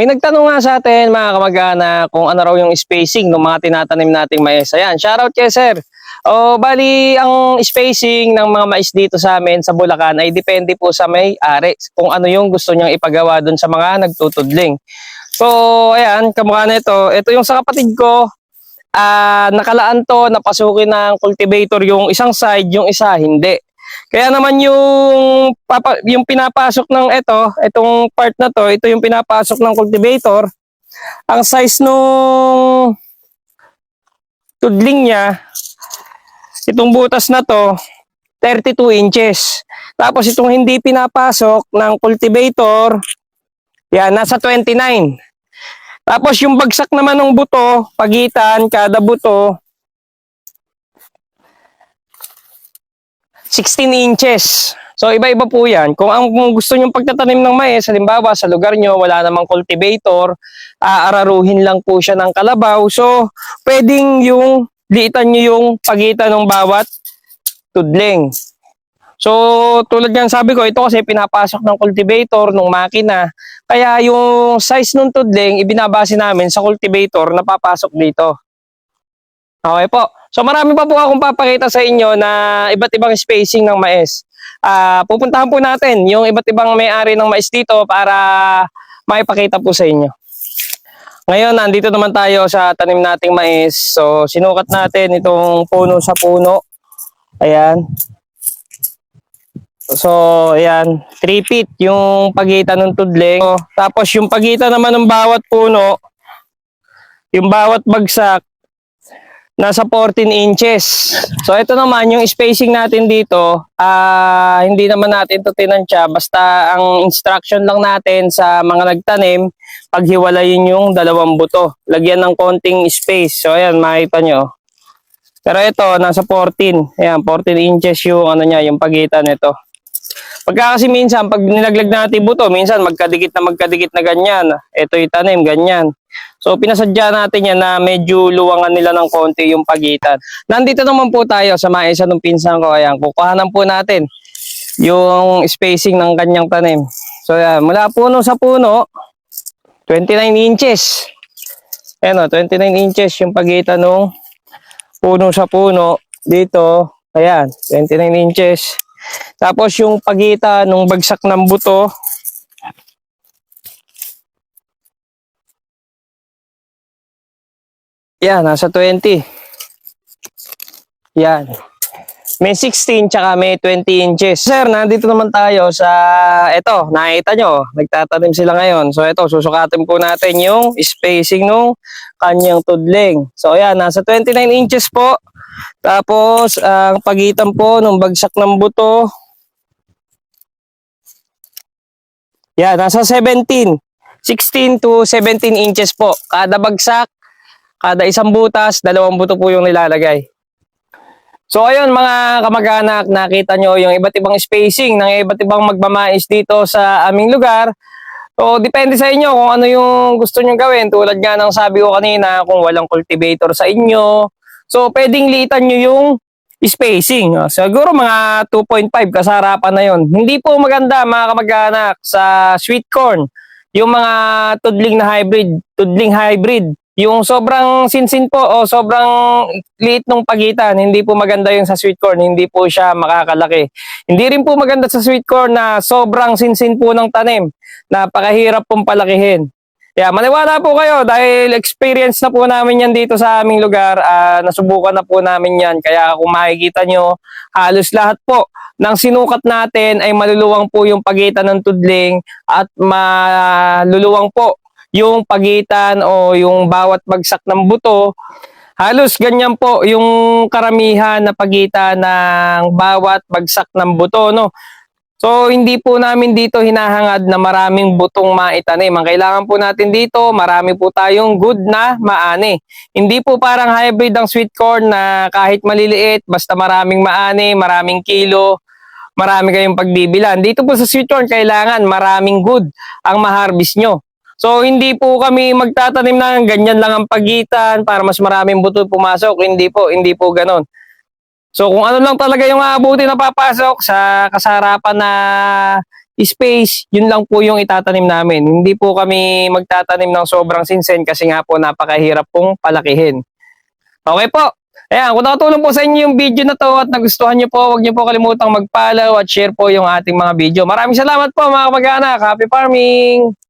May nagtanong nga sa atin mga kamag-anak kung ano raw yung spacing ng mga tinatanim nating mais. Ayan, shoutout kay sir. O bali ang spacing ng mga mais dito sa amin sa Bulacan ay depende po sa may-ari kung ano yung gusto niyang ipagawa doon sa mga nagtutudling. So ayan, kamukha na ito. Ito yung sa kapatid ko. Nakalaan to, napasukin ng cultivator yung isang side, yung isa hindi. Kaya naman yung pinapasok ng itong part na to, ito yung pinapasok ng cultivator. Ang size nung tudling niya, itong butas na to, 32 inches. Tapos itong hindi pinapasok ng cultivator, yan, nasa 29. Tapos yung bagsak naman ng buto, pagitan, kada buto, 16 inches. So iba-iba po yan. Kung gusto nyo pagtatanim ng mais, halimbawa sa lugar nyo, wala namang cultivator, aararuhin lang po siya ng kalabaw. So pwedeng liitan nyo yung pagitan ng bawat tudling. So tulad yan sabi ko, ito kasi pinapasok ng cultivator, ng makina. Kaya yung size ng tudling, ibinabase namin sa cultivator na papasok dito. Okay po. So marami pa po akong papakita sa inyo na iba't ibang spacing ng mais. Pupuntahan po natin yung iba't ibang may-ari ng mais dito para maipakita po sa inyo. Ngayon, nandito naman tayo sa tanim nating mais. So sinukat natin itong puno sa puno. Ayan. So ayan, 3 feet yung pagitan ng tudling. Tapos yung pagitan naman ng bawat puno, yung bawat bagsak, nasa 14 inches. So ito naman yung spacing natin dito, hindi naman natin ito tinansya, basta ang instruction lang natin sa mga nagtanim, paghiwalayin yung dalawang buto, lagyan ng konting space. So ayan, makita nyo. Pero ito nasa 14. Ayan, 14 inches yung yung pagitan nito. Pagka kasi minsan pag nilaglag natin buto, minsan magkadikit na ganyan. Ito yung tanim ganyan. So pinasadya natin yan na medyo luwangan nila ng konti yung pagitan. Nandito naman po tayo sa maisa ng pinsan ko. Ayan, kukuhanan po natin yung spacing ng kanyang tanim. So ayan, mula puno sa puno, 29 inches. Ayan o, 29 inches yung pagitan ng puno sa puno. Dito, ayan, 29 inches. Tapos yung pagitan ng bagsak ng buto, yan, nasa 20. Yan. May 16 tsaka may 20 inches. Sir, nandito naman tayo sa, nakita nyo, nagtatanim sila ngayon. So ito, susukatin po natin yung spacing ng kanyang tudling. So yan, nasa 29 inches po. Tapos, ang pagitan po ng bagsak ng buto, yan, nasa 17. 16 to 17 inches po. Kada bagsak, kada isang butas, dalawang buto po yung nilalagay. So ayun mga kamag-anak, nakita nyo yung iba't ibang spacing ng iba't ibang magmamais dito sa aming lugar. So depende sa inyo kung ano yung gusto nyo gawin. Tulad nga ng sabi ko kanina, kung walang cultivator sa inyo, so pwedeng liitan nyo yung spacing. Siguro mga 2.5 kasarapan na yun. Hindi po maganda mga kamag-anak sa sweet corn. Yung mga tudling hybrid. Yung sobrang sinsin po o sobrang liit ng pagitan, hindi po maganda yung sa sweet corn, hindi po siya makakalaki. Hindi rin po maganda sa sweet corn na sobrang sinsin po ng tanim, napakahirap pong palakihin. Kaya maniwala po kayo dahil experience na po namin yan dito sa aming lugar, nasubukan na po namin yan. Kaya kung makikita nyo, halos lahat po ng sinukat natin ay maluluwang po yung pagitan ng tudling at maluluwang po yung pagitan o yung bawat bagsak ng buto. Halos ganyan po yung karamihan na pagitan ng bawat bagsak ng buto, no? So hindi po namin dito hinahangad na maraming butong maitanim. Ang kailangan po natin dito, marami po tayong good na maani. Hindi po parang hybrid ang sweet corn na kahit maliliit, basta maraming maani, maraming kilo, marami kayong pagbibilan. Dito po sa sweet corn, kailangan maraming good ang ma-harvest nyo. So hindi po kami magtatanim ng ganyan lang ang pagitan para mas maraming buto pumasok. Hindi po ganon. So kung ano lang talaga yung aabuti na papasok sa kasarapan na space, yun lang po yung itatanim namin. Hindi po kami magtatanim ng sobrang sinsen kasi nga po napakahirap pong palakihin. Okay po. Ayan, kung nakatulong po sa inyo yung video na to at nagustuhan nyo po, huwag nyo po kalimutang mag-follow at share po yung ating mga video. Maraming salamat po mga kamag-anak. Happy farming!